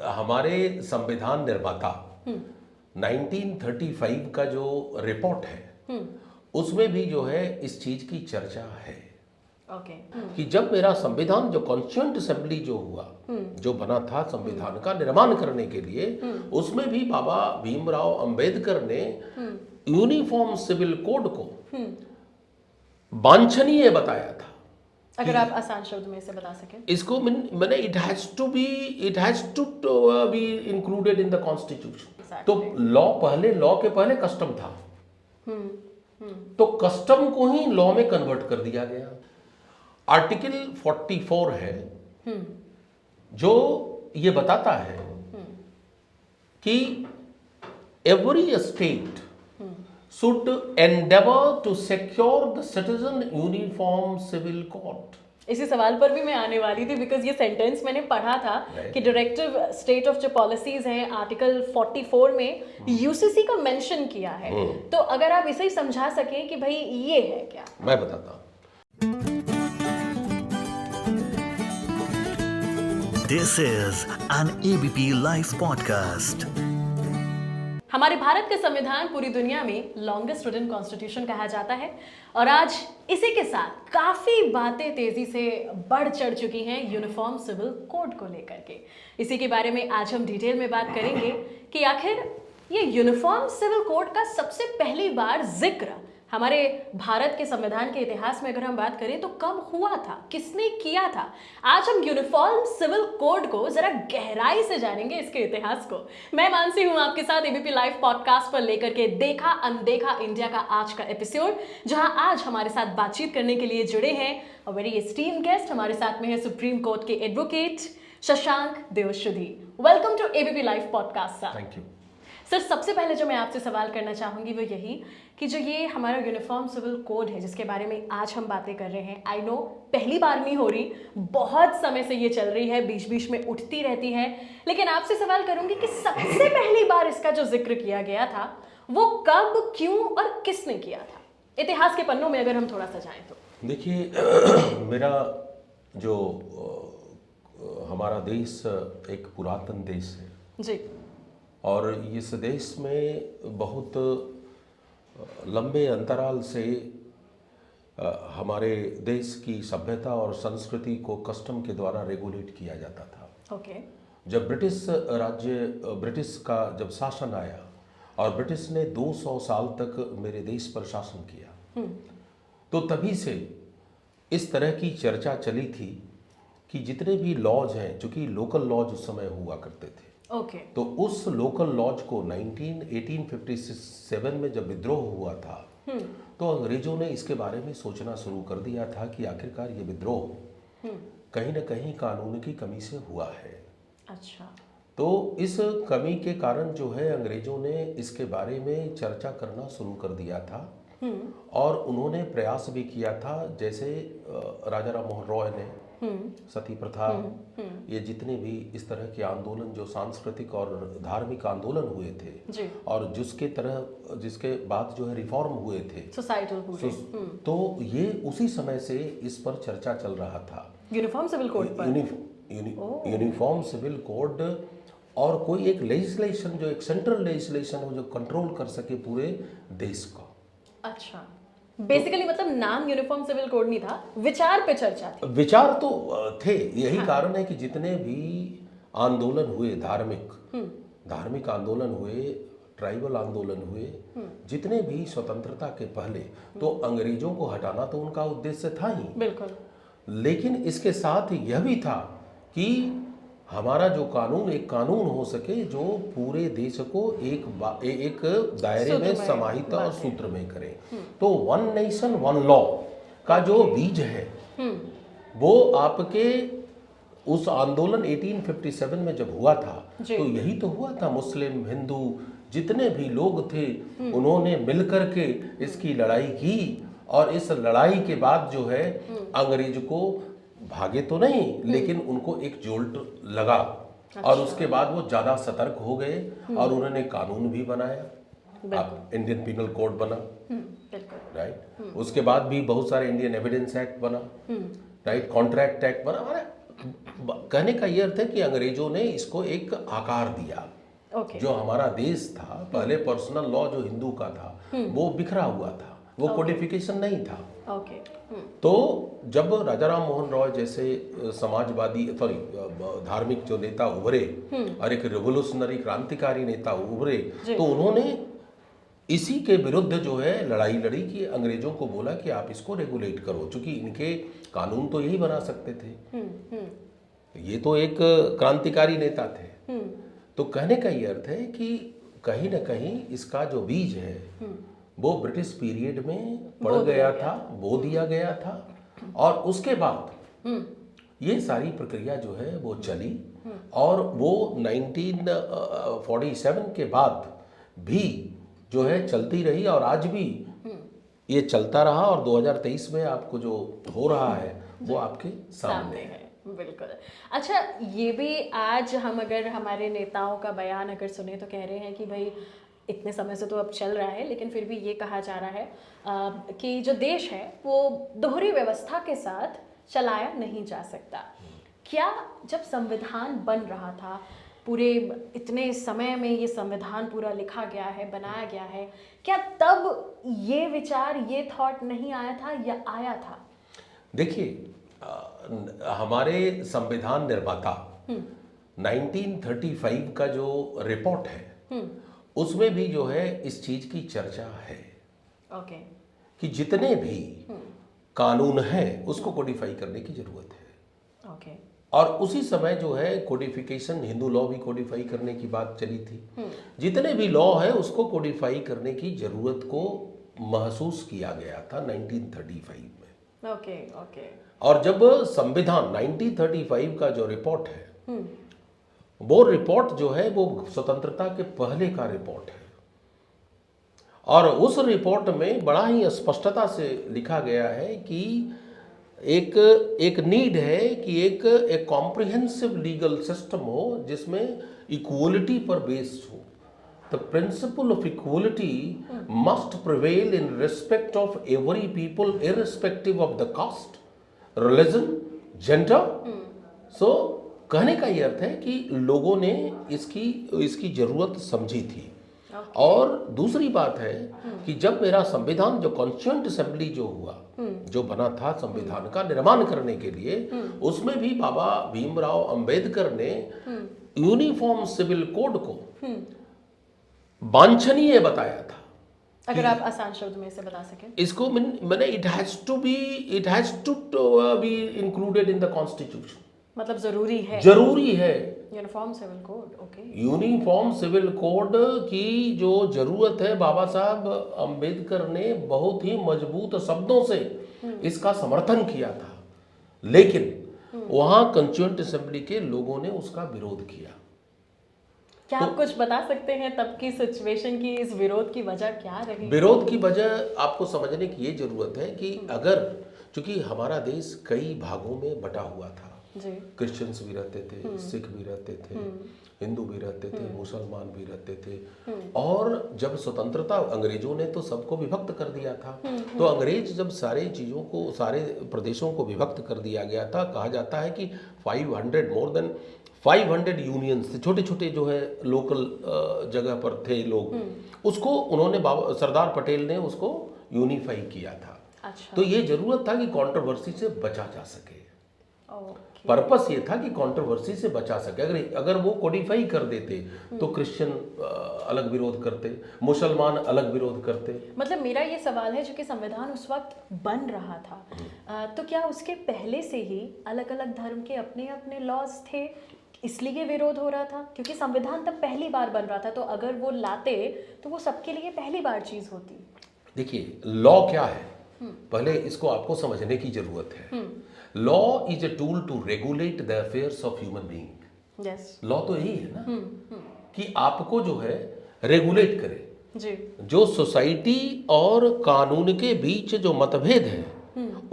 हमारे संविधान निर्माता 1935 का जो रिपोर्ट है उसमें भी जो है इस चीज की चर्चा है कि जब मेरा संविधान जो कॉन्स्टिट्यूएंट असेंबली जो हुआ जो बना था संविधान का निर्माण करने के लिए उसमें भी बाबा भीमराव अंबेडकर ने यूनिफॉर्म सिविल कोड को वांछनीय बताया था। अगर आप आसान शब्द में इसे बता सकें इसको मैंने it has to be included in the constitution. तो लॉ के पहले कस्टम था, तो कस्टम को ही लॉ में कन्वर्ट कर दिया गया। आर्टिकल 44 है जो ये बताता है कि every state should endeavor to secure the citizen uniform civil code। इसी सवाल पर भी मैं आने वाली थी, बिकॉज ये सेंटेंस मैंने पढ़ा था कि डायरेक्टिव स्टेट ऑफ जो पॉलिसीज हैं आर्टिकल 44 में यूसीसी का मेंशन किया है। तो अगर आप इसे ही समझा सकें कि भाई ये है क्या। मैं बताता हूं। This is an ABP Life podcast। हमारे भारत का संविधान पूरी दुनिया में लॉन्गेस्ट रिटन कॉन्स्टिट्यूशन कहा जाता है और आज इसी के साथ काफी बातें तेजी से बढ़ चढ़ चुकी हैं यूनिफॉर्म सिविल कोड को लेकर के। इसी के बारे में आज हम डिटेल में बात करेंगे कि आखिर ये यूनिफॉर्म सिविल कोड का सबसे पहली बार जिक्र हमारे भारत के संविधान के इतिहास में अगर हम बात करें तो कब हुआ था, किसने किया था। आज हम यूनिफॉर्म सिविल कोड को जरा गहराई से जानेंगे, इसके इतिहास को। मैं मानसी हूं आपके साथ एबीपी लाइव पॉडकास्ट पर लेकर के देखा अनदेखा इंडिया का आज का एपिसोड, जहां आज हमारे साथ बातचीत करने के लिए जुड़े हैं वेरी एस्टीम्ड गेस्ट। हमारे साथ में है सुप्रीम कोर्ट के advocate Shashank Devshuddhi. Welcome to ABP live podcast sir. Thank you sir. सबसे पहले जो मैं आपसे सवाल करना चाहूंगी वो यही कि जो ये हमारा यूनिफॉर्म सिविल कोड है जिसके बारे में आज हम बातें कर रहे हैं, आई नो पहली बार नहीं हो रही, बहुत समय से ये चल रही है, बीच बीच में उठती रहती है, लेकिन आपसे सवाल करूंगी कि सबसे पहली बार इसका जो जिक्र किया गया था वो कब, क्यों और किसने किया था, इतिहास के पन्नों में अगर हम थोड़ा सा जाएं तो। देखिए, मेरा जो हमारा देश एक पुरातन देश है जी, और इस देश में बहुत लंबे अंतराल से हमारे देश की सभ्यता और संस्कृति को कस्टम के द्वारा रेगुलेट किया जाता था। ओके। जब ब्रिटिश का जब शासन आया और ब्रिटिश ने 200 साल तक मेरे देश पर शासन किया, तो तभी से इस तरह की चर्चा चली थी कि जितने भी लॉज हैं, चूंकि लोकल लॉज उस समय हुआ करते थे, तो उस लोकल लॉज को 1857 में जब विद्रोह हुआ था तो अंग्रेजों ने इसके बारे में सोचना शुरू कर दिया था कि आखिरकार ये विद्रोह कहीं न कहीं कानून की कमी से हुआ है। अच्छा। तो इस कमी के कारण जो है अंग्रेजों ने इसके बारे में चर्चा करना शुरू कर दिया था और उन्होंने प्रयास भी किया था, जैसे राजा राम मोहन रॉय ने सती प्रथा, ये जितने भी इस तरह के आंदोलन जो सांस्कृतिक और धार्मिक आंदोलन हुए थे और जिसके बाद जो है रिफॉर्म हुए थे सोसाइटल तो ये उसी समय से इस पर चर्चा चल रहा था, यूनिफॉर्म सिविल कोड पर। यूनिफॉर्म सिविल कोड और कोई एक लेजिस्लेशन जो एक सेंट्रल लेजिस्लेशन हो जो कंट्रोल कर सके पूरे देश को। अच्छा, बेसिकली मतलब नाम यूनिफॉर्म सिविल कोड नहीं था, विचार पे चर्चा थी। विचार तो थे, यही कारण है कि जितने भी आंदोलन हुए, धार्मिक आंदोलन हुए, ट्राइबल आंदोलन हुए, जितने भी स्वतंत्रता के पहले, तो अंग्रेजों को हटाना तो उनका उद्देश्य था ही, बिल्कुल, लेकिन इसके साथ यह भी था कि हमारा जो कानून एक कानून हो सके जो पूरे देश को एक दायरे में समाहित और सूत्र में करे। तो वन नेशन वन लॉ का जो बीज है वो आपके उस आंदोलन 1857 में जब हुआ था तो यही तो हुआ था। मुस्लिम, हिंदू जितने भी लोग थे उन्होंने मिलकर के इसकी लड़ाई की और इस लड़ाई के बाद जो है अंग्रेज को भागे तो नहीं लेकिन उनको एक जोल्ट लगा। अच्छा। और उसके बाद वो ज्यादा सतर्क हो गए और उन्होंने कानून भी बनाया, अब इंडियन पिनल कोड बना, राइट। उसके बाद भी बहुत सारे इंडियन एविडेंस एक्ट बना, राइट, कॉन्ट्रैक्ट एक्ट बना, कहने का ये अर्थ है कि अंग्रेजों ने इसको एक आकार दिया। ओके। जो हमारा देश था पहले, पर्सनल लॉ जो हिंदू का था वो बिखरा हुआ था, वो कोडिफिकेशन नहीं था। ओके। तो जब राजा राम मोहन रॉय जैसे समाजवादी धार्मिक जो नेता उभरे और एक रिवोल्यूशनरी क्रांतिकारी नेता उभरे, तो उन्होंने इसी के विरुद्ध जो है लड़ाई लड़ी कि अंग्रेजों को बोला कि आप इसको रेगुलेट करो, क्योंकि इनके कानून तो यही बना सकते थे। ये तो एक क्रांतिकारी नेता थे। तो कहने का ये अर्थ है कि कहीं ना कहीं इसका जो बीज है वो ब्रिटिश पीरियड में पड़ गया था, बो दिया गया था, और उसके बाद ये सारी प्रक्रिया जो है वो चली, और वो 1947 के बाद भी जो है चलती रही, और आज भी ये चलता रहा, और 2023 में आपको जो हो रहा है वो आपके सामने है। बिल्कुल। अच्छा, ये भी आज हम अगर हमारे नेताओं का बयान अगर सुने तो कह रहे हैं कि भाई इतने समय से तो अब चल रहा है, लेकिन फिर भी ये कहा जा रहा है कि जो देश है वो दोहरी व्यवस्था के साथ चलाया नहीं जा सकता। क्या जब संविधान बन रहा था, पूरे इतने समय में ये संविधान पूरा लिखा गया है, बनाया गया है, क्या तब ये विचार, ये थॉट नहीं आया था या आया था? देखिए, हमारे संविधान निर्माता 1935 का जो रिपोर्ट है उसमें भी जो है इस चीज की चर्चा है। ओके। कि जितने भी कानून हैं उसको कोडिफाई करने की जरूरत है। ओके। और उसी समय जो है कोडिफिकेशन, हिंदू लॉ भी कोडिफाई करने की बात चली थी। जितने भी लॉ है उसको कोडिफाई करने की जरूरत को महसूस किया गया था 1935 में। ओके। ओके। और जब संविधान 1935 का जो रिपोर्ट है वो रिपोर्ट जो है वो स्वतंत्रता के पहले का रिपोर्ट है, और उस रिपोर्ट में बड़ा ही स्पष्टता से लिखा गया है कि एक नीड है कि एक कॉम्प्रिहेंसिव लीगल सिस्टम हो जिसमें इक्वलिटी पर बेस्ड हो। The principle of equality must prevail in respect of every people irrespective of the caste, religion, gender. So कहने का ये अर्थ है कि लोगों ने इसकी जरूरत समझी थी। और दूसरी बात है कि जब मेरा संविधान, जो कॉन्स्टिट्यूएंट असेंबली जो हुआ, जो बना था संविधान का निर्माण करने के लिए, उसमें भी बाबा भीमराव अंबेडकर ने यूनिफॉर्म सिविल कोड को वांछनीय बताया था। अगर आप आसान शब्द में इसे बता सकें। इसको मैंने it has to be included in the constitution. मतलब जरूरी है uniform civil code. Okay. Uniform civil code की जो जरूरत है, बाबा साहब अंबेडकर ने बहुत ही मजबूत शब्दों से इसका समर्थन किया था, लेकिन वहां कॉन्स्टिट्यूएंट असेंबली के लोगों ने उसका विरोध किया। क्या आप कुछ बता सकते हैं तब की सिचुएशन की, इस विरोध की वजह क्या रही? विरोध की वजह आपको समझने की ये जरूरत है कि अगर, चूंकि हमारा देश कई भागों में बटा हुआ था, क्रिश्चियंस भी रहते थे, सिख भी रहते थे, हिंदू भी रहते थे, मुसलमान भी रहते थे, और जब स्वतंत्रता, अंग्रेजों ने तो सबको विभक्त कर दिया था। तो अंग्रेज जब सारे चीज़ों को, सारे प्रदेशों को विभक्त कर दिया गया था, कहा जाता है कि मोर देन 500 यूनियंस, छोटे छोटे जो है लोकल जगह पर थे लोग, उसको उन्होंने सरदार पटेल ने उसको यूनिफाई किया था। अच्छा। तो ये जरूरत था कि कंट्रोवर्सी से बचा जा सके। पर्पस ये था कि कंट्रोवर्सी से बचा सके। अगर वो कोडिफाई कर देते तो क्रिश्चियन अलग विरोध करते, मुसलमान अलग विरोध करते। मतलब मेरा ये सवाल है, जो कि संविधान उस वक्त बन रहा था, तो क्या उसके पहले से ही अलग अलग धर्म के अपने अपने लॉज थे, इसलिए विरोध हो रहा था? क्योंकि संविधान तब पहली बार बन रहा था, तो अगर वो लाते तो वो सबके लिए पहली बार चीज होती। देखिए, लॉ क्या है, पहले इसको आपको समझने की जरूरत है। Law is a tool to regulate the affairs of human being. Yes. Law तो यही है ना, कि आपको जो है रेगुलेट करे जी। जो सोसाइटी और कानून के बीच जो मतभेद है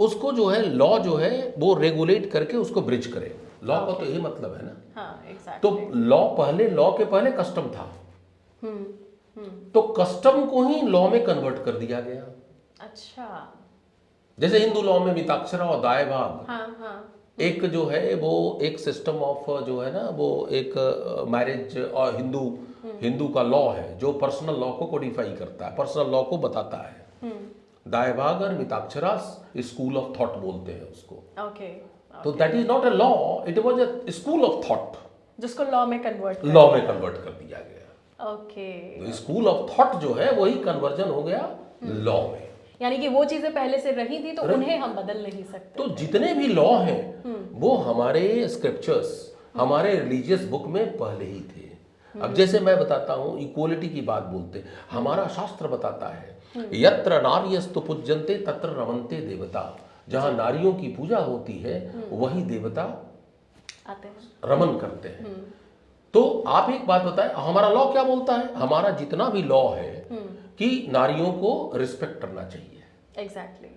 उसको जो है लॉ जो है वो रेगुलेट करके उसको ब्रिज करे। लॉ का तो यही मतलब है ना। हाँ, exactly। तो लॉ के पहले कस्टम था, तो कस्टम को ही लॉ में कन्वर्ट कर दिया गया। अच्छा। जैसे हिंदू लॉ में मिताक्षरा और दाय भाग, हाँ, हाँ। एक जो है वो एक सिस्टम ऑफ जो है ना वो एक मैरिज और हिंदू का लॉ है जो पर्सनल लॉ को कोडिफाई करता है, पर्सनल लॉ को बताता है। दायभागर मिताक्षरास स्कूल ऑफ थॉट बोलते हैं उसको। ओके। तो that is not a law, it was a school of thought, जिसको लॉ में कन्वर्ट कर दिया गया। ओके। तो स्कूल ऑफ थॉट जो है वही कन्वर्जन हो गया लॉ में। यानी कि वो चीजें पहले से रही थी तो उन्हें हम बदल नहीं सकते। तो जितने भी लॉ हैं वो हमारे स्क्रिप्चर्स, हमारे रिलीजियस बुक में पहले ही थे। अब जैसे मैं बताता हूँ इक्वलिटी की बात बोलते, हमारा शास्त्र बताता है यत्र नार्यस्तु पूज्यन्ते तत्र रमन्ते देवता, जहाँ नारियों की पूजा होती है वही देवता आते हैं, रमन करते हैं। तो आप एक बात बताएं, हमारा लॉ क्या बोलता है? हमारा जितना भी लॉ है कि नारियों को रिस्पेक्ट करना चाहिए। एग्जैक्टली।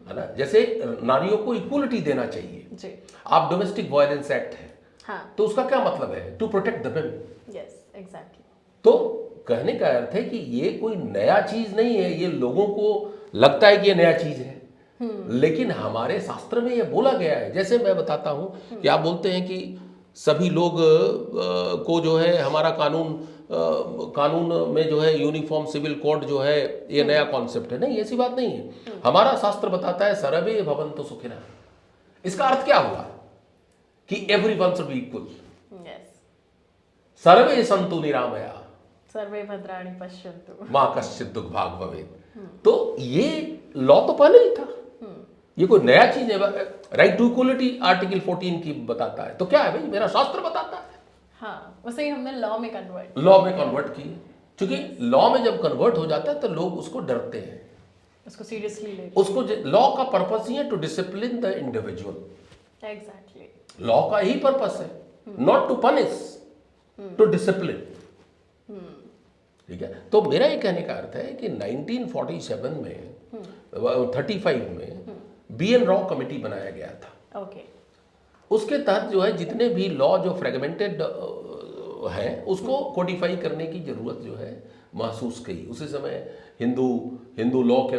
है ना, जैसे नारियों को इक्वलिटी देना चाहिए जी। आप डोमेस्टिक वायलेंस एक्ट है हाँ। तो उसका क्या मतलब है? To protect the women. Yes exactly. तो कहने का अर्थ है कि ये कोई नया चीज नहीं है, ये लोगों को लगता है कि ये नया चीज है लेकिन हमारे शास्त्र में ये बोला गया है। जैसे मैं बताता हूं कि आप बोलते हैं कि सभी लोग को जो है हमारा कानून में जो है यूनिफॉर्म सिविल कोड जो है ये नया कॉन्सेप्ट है। नहीं, ऐसी बात नहीं है। हमारा शास्त्र बताता है सर्वे भवन्तु सुखिनः। इसका अर्थ क्या हुआ कि everyone should be equal. Yes. सर्वे सन्तु निरामया सर्वे भद्राणि पश्यन्तु माँ कश्चित् दुर्भाग् भवेत्। तो ये लॉ तो पहले ही था, ये कोई नया चीज है। राइट टू इक्वलिटी आर्टिकल 14 की बताता है। तो क्या है भाई, मेरा शास्त्र बताता है। हाँ, उसे ही हमने लॉ में कन्वर्ट किए। क्योंकि लॉ में जब कन्वर्ट हो जाता है तो लोग उसको डरते हैं, उसको सीरियसली ले। उसको लॉ का पर्पस ही है to discipline the individual. Exactly. Law का यही पर्पस है, not to punish, to discipline. ठीक है। तो मेरा ये कहने का अर्थ है कि 1947 में 35 में BN रॉ कमेटी बनाया गया था। ओके। उसके तहत जो है जितने भी लॉ जो फ्रेगमेंटेड है उसको कोडिफाई करने की जरूरत जो है महसूस की। उसी समय हिंदू लॉ के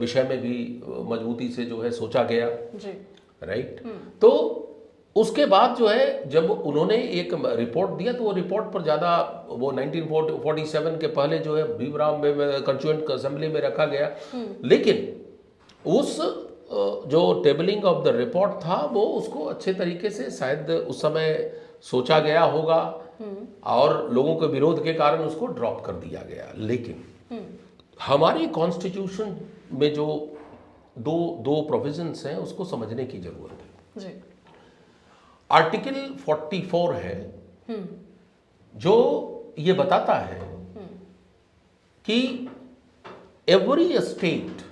विषय में भी मजबूती से जो है सोचा गया जी। राइट। तो उसके बाद जो है जब उन्होंने एक रिपोर्ट दिया तो वो रिपोर्ट पर ज़्यादा वो 1947 के पहले जो है भीमराव में कंस्टिट्यूएंट असेंबली में रखा गया। लेकिन उस जो टेबलिंग ऑफ द रिपोर्ट था वो उसको अच्छे तरीके से शायद उस समय सोचा गया होगा और लोगों के विरोध के कारण उसको ड्रॉप कर दिया गया। लेकिन हमारी कॉन्स्टिट्यूशन में जो दो प्रोविजंस हैं उसको समझने की जरूरत है। जी। आर्टिकल 44 है जो ये बताता है कि every state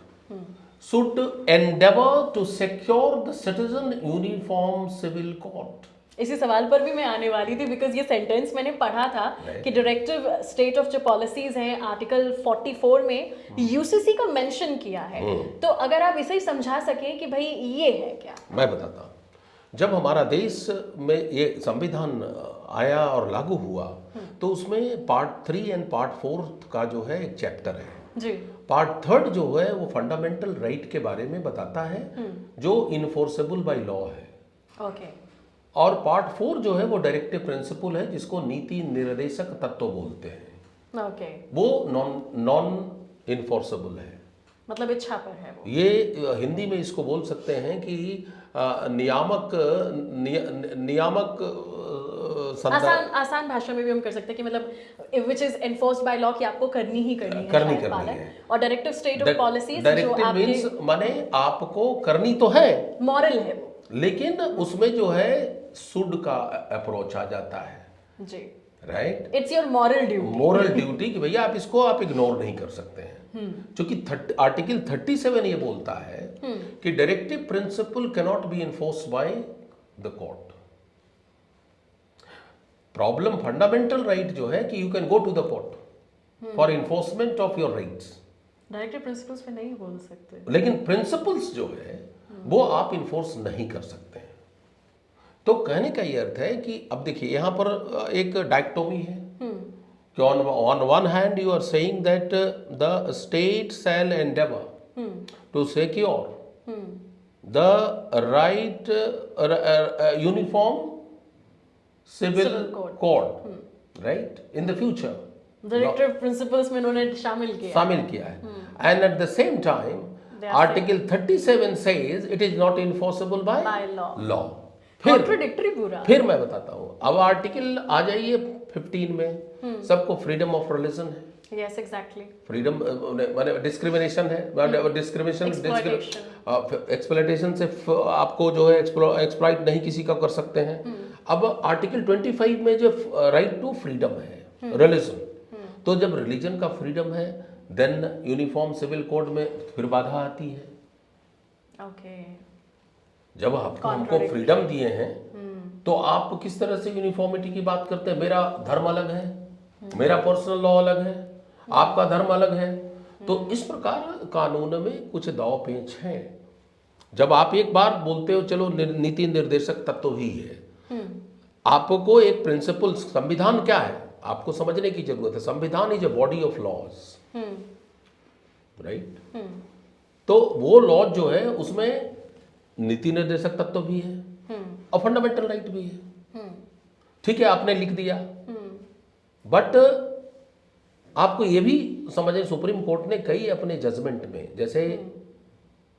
should endeavor to secure the citizen uniform civil code। इसी सवाल पर भी मैं आने वाली थी बिकॉज ये सेंटेंस मैंने पढ़ा था कि डायरेक्टिव स्टेट ऑफ जो पॉलिसीज हैं आर्टिकल 44 में यूसीसी का मेंशन किया है। तो अगर आप इसे ही समझा सकें कि भाई ये है क्या। मैं बताता हूँ, जब हमारा देश में ये संविधान आया और लागू हुआ तो उसमें पार्ट 3 एंड पार्ट 4 का जो है एक चैप्टर है जी। पार्ट 3 जो है वो फंडामेंटल राइट के बारे में बताता है जो इन्फोर्सेबल बाय लॉ है। ओके। और पार्ट 4 जो है वो डायरेक्टिव प्रिंसिपल है जिसको नीति निर्देशक तत्व बोलते हैं। ओके। वो नॉन इन्फोर्सेबल है, मतलब इच्छा पर है वो। ये हिंदी में इसको बोल सकते हैं कि नियामक आसान भाषा में भी हम कर सकते हैं कि मतलब which is enforced by law कि आपको करनी ही करनी है। और डायरेक्टिव स्टेट ऑफ पॉलिसीज जो आपके माने आपको करनी तो है, मॉरल है वो, लेकिन उसमें जो है शुड का अप्रोच आ जाता है। जी। Right. It's your moral duty कि भैया आप इसको आप इग्नोर नहीं कर सकते हैं। क्योंकि आर्टिकल 37 ये बोलता है कि directive principle cannot be enforced by the court. Problem fundamental right जो है कि you can go to the court for enforcement of your rights. Directive principles पे नहीं बोल सकते, लेकिन प्रिंसिपल्स जो है वो आप इन्फोर्स नहीं कर सकते हैं। तो कहने का ये अर्थ है कि अब देखिए यहाँ पर एक डायक्टोमी है कि on one hand you are saying that the state shall endeavor to secure the right uniform civil code. code right in the future directive principles में उन्होंने शामिल किया है and at the same time They are article 37 says it is not enforceable by By law. फिर contradictory पूरा। फिर मैं बताता हूँ, अब आर्टिकल आ जाइए 15 में, सबको फ्रीडम ऑफ रिलीजन है, यस एग्जैक्टली, फ्रीडम माने डिस्क्रिमिनेशन है, डिस्क्रिमिनेशन एक्सप्लॉइटेशन से आपको जो है एक्सप्लॉइट नहीं किसी का कर सकते हैं। अब आर्टिकल 25 में जो राइट टू फ्रीडम है रिलीजन, तो जब रिलीजन का फ्रीडम है देन यूनिफॉर्म सिविल कोड में फिर बाधा आती है। ओके, जब आपको हमको फ्रीडम दिए हैं तो आप किस तरह से यूनिफॉर्मिटी की बात करते हैं? मेरा धर्म अलग है, मेरा पर्सनल लॉ अलग है, आपका धर्म अलग है, तो इस प्रकार कानून में कुछ दाव पेच हैं। जब आप एक बार बोलते हो चलो नीति निर्देशक तत्व ही है, आपको एक प्रिंसिपल, संविधान क्या है आपको समझने की जरूरत है। संविधान is a body of laws, right? तो वो लॉ जो है उसमें नीति निर्देशक तत्व भी है और फंडामेंटल राइट भी है। ठीक है, आपने लिख दिया, बट आपको ये भी समझे सुप्रीम कोर्ट ने कई अपने जजमेंट में, जैसे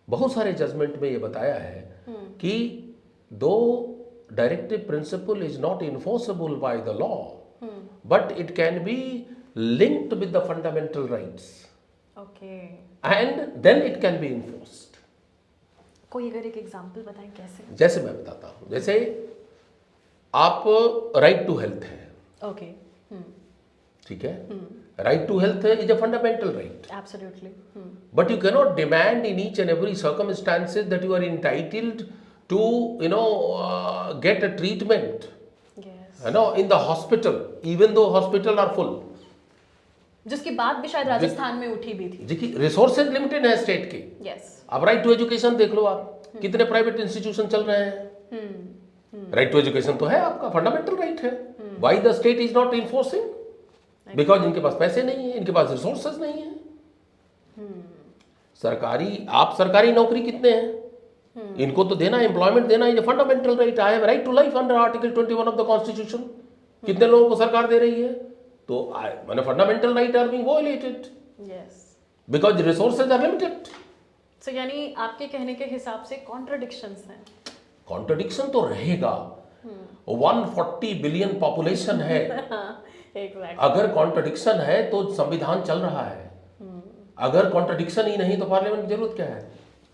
बहुत सारे जजमेंट में ये बताया है कि दो directive principle is not enforceable by the law but it can be linked with the fundamental rights, okay, and then it can be enforced. कोई अगर एक एग्जांपल बताएं कैसे? जैसे मैं बताता हूं, जैसे आप राइट टू हेल्थ है, ओके, ठीक है, right to health is a fundamental right, absolutely, but you cannot demand in each and every circumstances that you are entitled to get a treatment yes, in the hospital even though hospital are full। जिसकी बात भी शायद राजस्थान में उठी भी थी। देखिए resources limited है स्टेट के। यस, अब राइट टू एजुकेशन देख लो आप, कितने प्राइवेट इंस्टीट्यूशन चल रहे हैं। राइट टू एजुकेशन तो है आपका फंडामेंटल राइट है, why the state is not enforcing? Because इनके पास पैसे नहीं है, इनके पास रिसोर्सेज नहीं है। सरकारी नौकरी कितने हैं, इनको तो देना, एम्प्लॉयमेंट देना is fundamental right. I have right to life under article 21 of the constitution. कितने लोगों को सरकार दे रही है? तो मैंने fundamental right are being violated yes, because resources are limited. So यानी आपके कहने के हिसाब से कॉन्ट्रडिक्शंस हैं। कॉन्ट्रडिक्शन तो रहेगा, 140 बिलियन पॉपुलेशन है। एग्जैक्टली, अगर कॉन्ट्रडिक्शन है तो संविधान चल रहा है, अगर कॉन्ट्रडिक्शन ही नहीं तो पार्लियामेंट की जरूरत क्या है?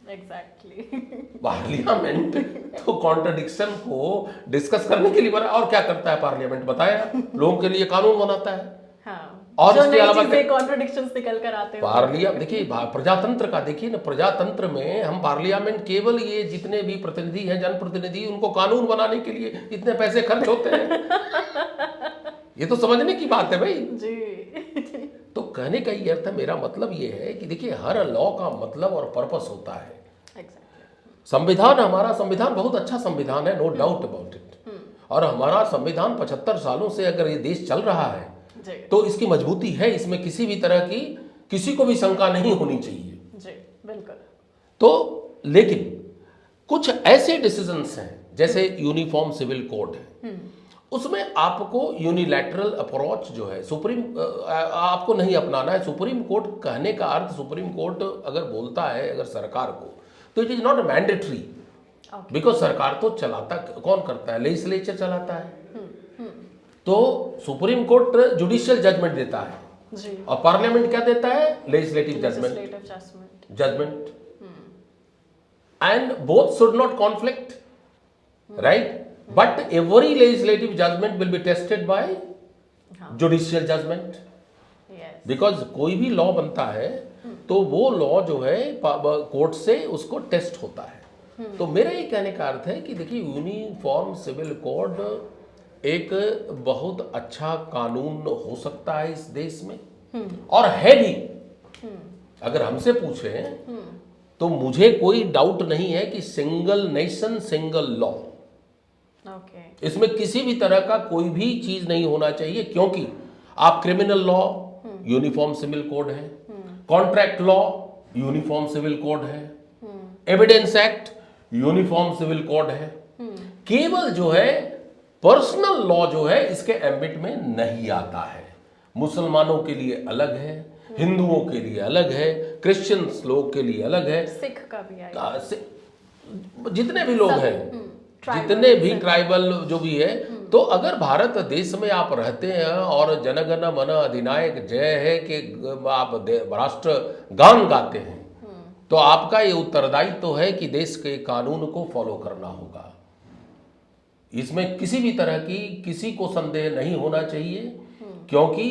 एग्जैक्टली, पार्लियामेंट तो कॉन्ट्रडिक्शन को डिस्कस करने के लिए बना, और क्या करता है पार्लियामेंट? बताया, लोगों के लिए कानून बनाता है। हाँ, और जो इसके नई अलावा चीजें कॉन्ट्रडिक्शंस निकल कर आते हैं। पार्लियामेंट देखिए, प्रजातंत्र का देखिए ना, प्रजातंत्र में हम पार्लियामेंट केवल ये जितने भी प्रतिनिधि हैं, जनप्रतिनिधि, उनको कानून बनाने के लिए इतने पैसे खर्च होते हैं। ये तो समझने की बात है भाई जी। तो कहने का ये अर्थ है, मेरा मतलब ये है कि देखिए हर लॉ का मतलब और पर्पस होता है। संविधान, हमारा संविधान बहुत अच्छा संविधान है, नो डाउट अबाउट इट, और हमारा संविधान 75 सालों से अगर ये देश चल रहा है तो इसकी मजबूती है, इसमें किसी भी तरह की किसी को भी शंका नहीं होनी चाहिए जी, बिल्कुल। तो लेकिन कुछ ऐसे डिसीजंस हैं जैसे यूनिफॉर्म सिविल कोड है, उसमें आपको यूनिलैटरल अप्रोच जो है सुप्रीम आपको नहीं अपनाना है। सुप्रीम कोर्ट कहने का अर्थ, सुप्रीम कोर्ट अगर बोलता है अगर सरकार को, तो it is not mandatory, because सरकार तो चलाता कौन करता है? लेजिस्लेचर चलाता है। तो सुप्रीम कोर्ट जुडिशियल जजमेंट देता है जी, और पार्लियामेंट क्या देता है? Legislative judgment, and both should not conflict, right? But every legislative judgment will be tested by judicial judgment, because कोई भी लॉ बनता है तो वो लॉ जो है कोर्ट से उसको टेस्ट होता है। तो मेरा ये कहने का अर्थ है कि देखिए यूनिफॉर्म सिविल कोड एक बहुत अच्छा कानून हो सकता है इस देश में, और है भी। अगर हमसे पूछें तो मुझे कोई डाउट नहीं है कि सिंगल नेशन सिंगल लॉ, इसमें किसी भी तरह का कोई भी चीज नहीं होना चाहिए, क्योंकि आप criminal law uniform civil code है, contract law uniform civil code है, evidence act uniform civil code है, केवल जो है पर्सनल लॉ जो है इसके एम्बिट में नहीं आता है। मुसलमानों के लिए अलग है, हिंदुओं के लिए अलग है, क्रिश्चियंस लोग के लिए अलग है, सिख का भी आएगा, जितने भी लोग हैं, जितने भी ट्राइबल जो भी है। तो अगर भारत देश में आप रहते हैं और जनगण मन अधिनायक जय है कि आप राष्ट्र गान गाते हैं, तो आपका ये उत्तरदायित्व तो है कि देश के कानून को फॉलो करना होगा। इसमें किसी भी तरह की किसी को संदेह नहीं होना चाहिए, क्योंकि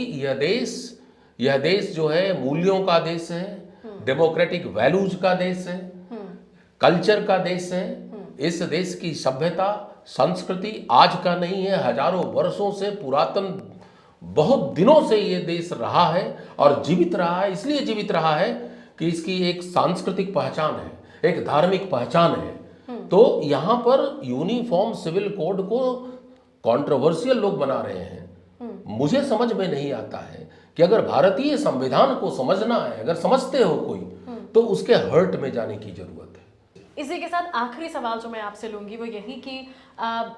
यह देश जो है मूल्यों का देश है, डेमोक्रेटिक वैल्यूज का देश है, कल्चर का देश है। इस देश की सभ्यता संस्कृति आज का नहीं है, हजारों वर्षों से पुरातन, बहुत दिनों से ये देश रहा है और जीवित रहा है। इसलिए जीवित रहा है कि इसकी एक सांस्कृतिक पहचान है, एक धार्मिक पहचान है। तो यहाँ पर यूनिफॉर्म सिविल कोड को कंट्रोवर्शियल लोग बना रहे हैं। मुझे समझ में नहीं आता है कि अगर भारतीय संविधान को समझना है, अगर समझते हो कोई, तो उसके हर्ट में जाने की जरूरत है। इसी के साथ आखिरी सवाल जो मैं आपसे लूंगी वो यही कि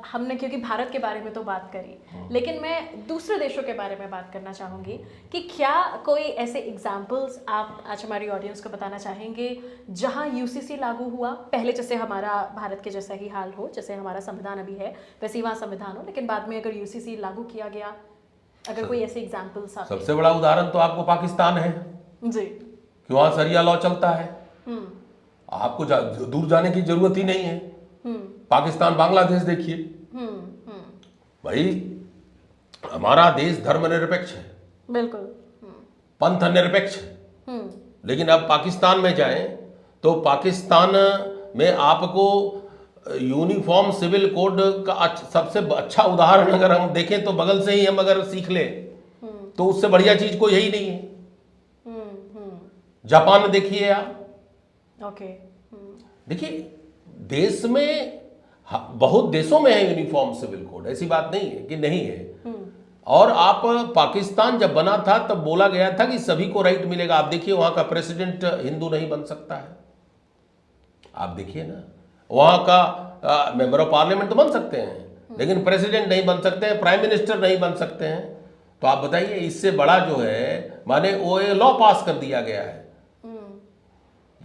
हमने क्योंकि भारत के बारे में तो बात करी, लेकिन मैं दूसरे देशों के बारे में बात करना चाहूँगी कि क्या कोई ऐसे एग्जाम्पल्स आप आज हमारी ऑडियंस को बताना चाहेंगे जहाँ यूसीसी लागू हुआ, पहले जैसे हमारा भारत के जैसा ही हाल हो, जैसे हमारा संविधान अभी है वैसे ही वहाँ संविधान हो, लेकिन बाद में अगर यूसीसी लागू किया गया, अगर कोई ऐसे एग्जाम्पल्स? सबसे बड़ा उदाहरण तो आपको पाकिस्तान है जी, कि वहाँ शरिया लॉ चलता है। आपको दूर जाने की जरूरत ही नहीं है। पाकिस्तान, बांग्लादेश देखिए भाई, हमारा देश धर्मनिरपेक्ष है, बिल्कुल, पंथ निरपेक्ष है। लेकिन अब पाकिस्तान में जाएं तो पाकिस्तान में आपको यूनिफॉर्म सिविल कोड का सबसे अच्छा उदाहरण अगर हम देखें तो बगल से ही हम अगर सीख लें तो उससे बढ़िया चीज कोई यही नहीं है। जापान देखिए आप, ओके, देखिए देश में बहुत देशों में है यूनिफॉर्म सिविल कोड, ऐसी बात नहीं है कि नहीं है। और आप पाकिस्तान जब बना था तब बोला गया था कि सभी को राइट मिलेगा। आप देखिए वहां का प्रेसिडेंट हिंदू नहीं बन सकता है, आप देखिए ना, वहां का मेंबर ऑफ पार्लियामेंट तो बन सकते हैं लेकिन प्रेसिडेंट नहीं बन सकते हैं, प्राइम मिनिस्टर नहीं बन सकते हैं। तो आप बताइए इससे बड़ा जो है, माने वो लॉ पास कर दिया गया है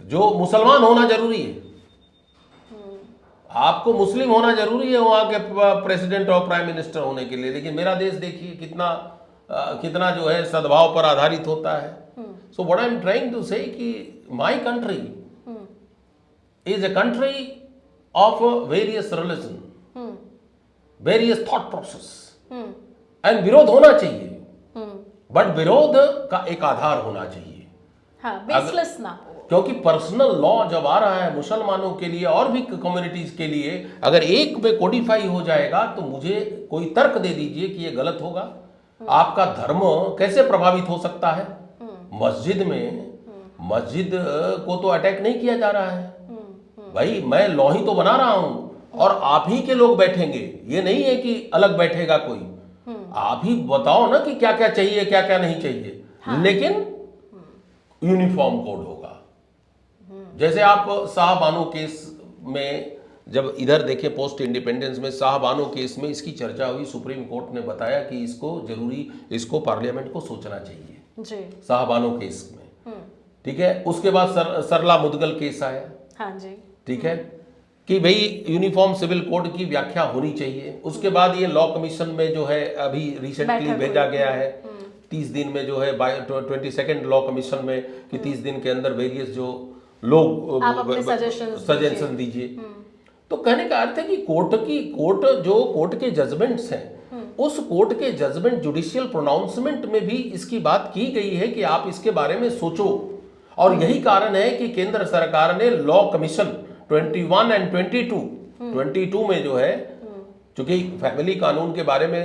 जो मुसलमान होना जरूरी है, आपको मुस्लिम होना जरूरी है वहां के प्रेसिडेंट और प्राइम मिनिस्टर होने के लिए। लेकिन मेरा देश देखिए कितना जो है सद्भाव पर आधारित होता है। So what I am trying to say कि my country is a country of various religion, various thought process, and विरोध होना चाहिए, बट विरोध का एक आधार होना चाहिए। हाँ, बेसलेस ना, क्योंकि पर्सनल लॉ जब आ रहा है मुसलमानों के लिए और भी कम्युनिटीज के लिए, अगर एक में कोडिफाई हो जाएगा तो मुझे कोई तर्क दे दीजिए कि ये गलत होगा। आपका धर्म कैसे प्रभावित हो सकता है? मस्जिद को तो अटैक नहीं किया जा रहा है भाई, मैं लॉ ही तो बना रहा हूं और आप ही के लोग बैठेंगे, ये नहीं है कि अलग बैठेगा कोई। आप ही बताओ ना कि क्या क्या चाहिए क्या क्या नहीं चाहिए। हाँ। लेकिन यूनिफॉर्म कोड होगा। जैसे आप शाहबानो केस में जब इधर देखें, पोस्ट इंडिपेंडेंस में शाहबानो केस में इसकी चर्चा हुई, सुप्रीम कोर्ट ने बताया कि इसको पार्लियामेंट को सोचना चाहिए जी। शाहबानो केस में, ठीक है। उसके बाद सरला मुदगल केस आया, हाँ जी, ठीक है, कि भाई यूनिफॉर्म सिविल कोड की व्याख्या होनी चाहिए। उसके बाद ये लॉ कमीशन में जो है अभी रिसेंटली भेजा गया है 30 दिन में, जो है 22nd लॉ कमीशन में कि 30 दिन के अंदर वेरियस जो लोग सजेशन दीजिए। तो कहने का अर्थ है कि कोर्ट के जजमेंट्स हैं, उस कोर्ट के जजमेंट जुडिशियल प्रोनाउंसमेंट में भी इसकी बात की गई है कि आप इसके बारे में सोचो। और यही कारण है कि केंद्र सरकार ने लॉ कमीशन 21 और 22 में जो है, चूंकि फैमिली कानून के बारे में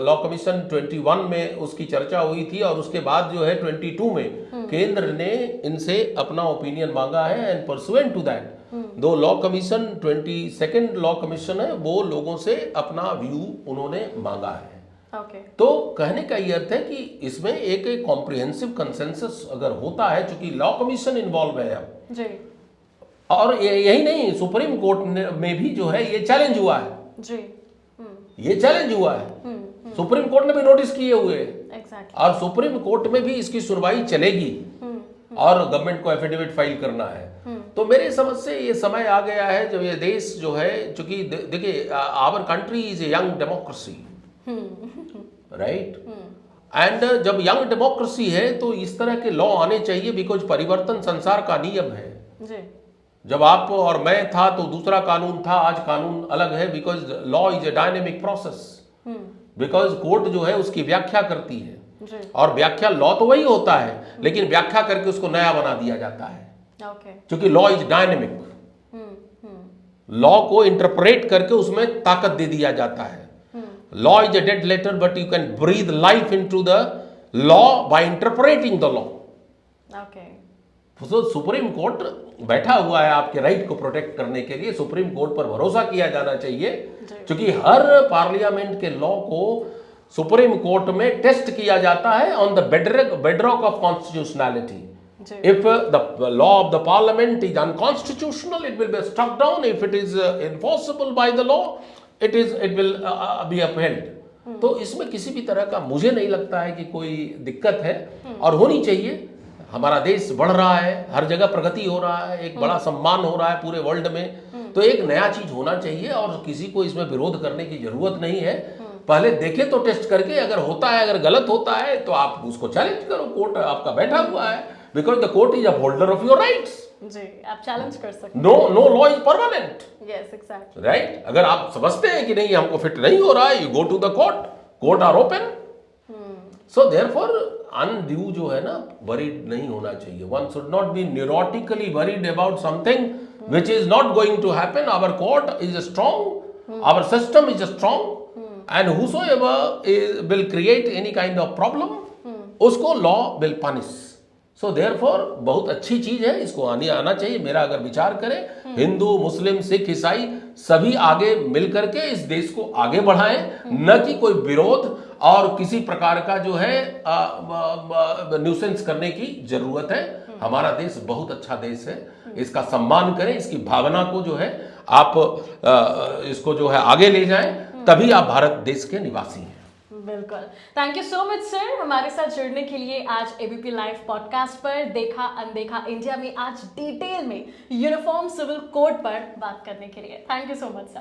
लॉ कमीशन 21 में उसकी चर्चा हुई थी और उसके बाद जो है 22 में केंद्र ने इनसे अपना ओपिनियन मांगा है। एंड परसुएंट टू दैट दो law commission 22nd law commission है, वो लोगों से अपना व्यू उन्होंने मांगा है। Okay. तो कहने का ये अर्थ है कि इसमें एक कॉम्प्रिहेंसिव कंसेंसस अगर होता है, चूंकि लॉ कमीशन इन्वॉल्व है अब जी। और यही नहीं, सुप्रीम कोर्ट में भी जो है ये चैलेंज हुआ है, जी। ये चैलेंज हुआ है, सुप्रीम कोर्ट ने भी नोटिस किए हुए हैं। एग्जैक्टली। और सुप्रीम कोर्ट में भी इसकी सुनवाई चलेगी और गवर्नमेंट को एफिडेविट फाइल करना है। तो मेरे समझ से ये समय आ गया है जब ये देश जो है, चूंकि देखिए our country is a young democracy, right, and जब यंग डेमोक्रेसी है तो इस तरह के लॉ आने चाहिए, बिकॉज परिवर्तन संसार का नियम है। जी। जब आप और मैं था तो दूसरा कानून था, आज कानून अलग है, because law is A dynamic process, because court जो है उसकी व्याख्या करती है, जी। और व्याख्या लॉ तो वही होता है, लेकिन व्याख्या करके उसको नया बना दिया जाता है, ओके। क्योंकि लॉ इज डायनेमिक। लॉ को इंटरप्रेट करके उसमें ताकत दे दिया जाता है। Law is a dead letter but you can breathe life into the law by interpreting the law. Okay. तो सुप्रीम कोर्ट बैठा हुआ है आपके राइट को प्रोटेक्ट करने के लिए, सुप्रीम कोर्ट पर भरोसा किया जाना चाहिए, क्योंकि हर पार्लियामेंट के लॉ को सुप्रीम कोर्ट में टेस्ट किया जाता है on the bedrock of constitutionality. If the law of the parliament is unconstitutional, it will be struck down. If it is enforceable by the law, it will be upheld. तो इसमें किसी भी तरह का मुझे नहीं लगता है कि कोई दिक्कत है, और होनी चाहिए। हमारा देश बढ़ रहा है, हर जगह प्रगति हो रहा है, एक बड़ा सम्मान हो रहा है पूरे वर्ल्ड में, तो एक नया चीज होना चाहिए और किसी को इसमें विरोध करने की जरूरत नहीं है। पहले देखे तो टेस्ट करके, अगर होता है, अगर गलत होता है तो आप उसको चैलेंज करो, कोर्ट आपका बैठा हुआ है, because the court is a holder of your rights. जी, आप चैलेंज कर सकते no law is permanent, yes exactly, right. अगर आप समझते हैं कि नहीं हमको फिट नहीं हो रहा है, you go to the court are open. So therefore undue जो है ना, वरीड नहीं होना चाहिए। One should not be neurotically worried about something which is not going to happen. Our court is strong, our system is strong, and whosoever will create any kind of problem, उसको law will punish. So therefore बहुत अच्छी चीज है, इसको आना चाहिए। मेरा अगर विचार करें, हिंदू, मुस्लिम, सिख, ईसाई सभी आगे मिलकर के इस देश को आगे बढ़ाएं, न कि कोई विरोध और किसी प्रकार का जो है न्यूसेंस करने की जरूरत है। हमारा देश बहुत अच्छा देश है, इसका सम्मान करें, इसकी भावना को जो है आप इसको जो है आगे ले जाएं, तभी आप भारत देश के निवासी हैं। बिल्कुल। Thank you so much sir, हमारे साथ जुड़ने के लिए आज एबीपी लाइव पॉडकास्ट पर देखा अनदेखा इंडिया में आज डिटेल में यूनिफॉर्म सिविल कोड पर बात करने के लिए। Thank you so much sir.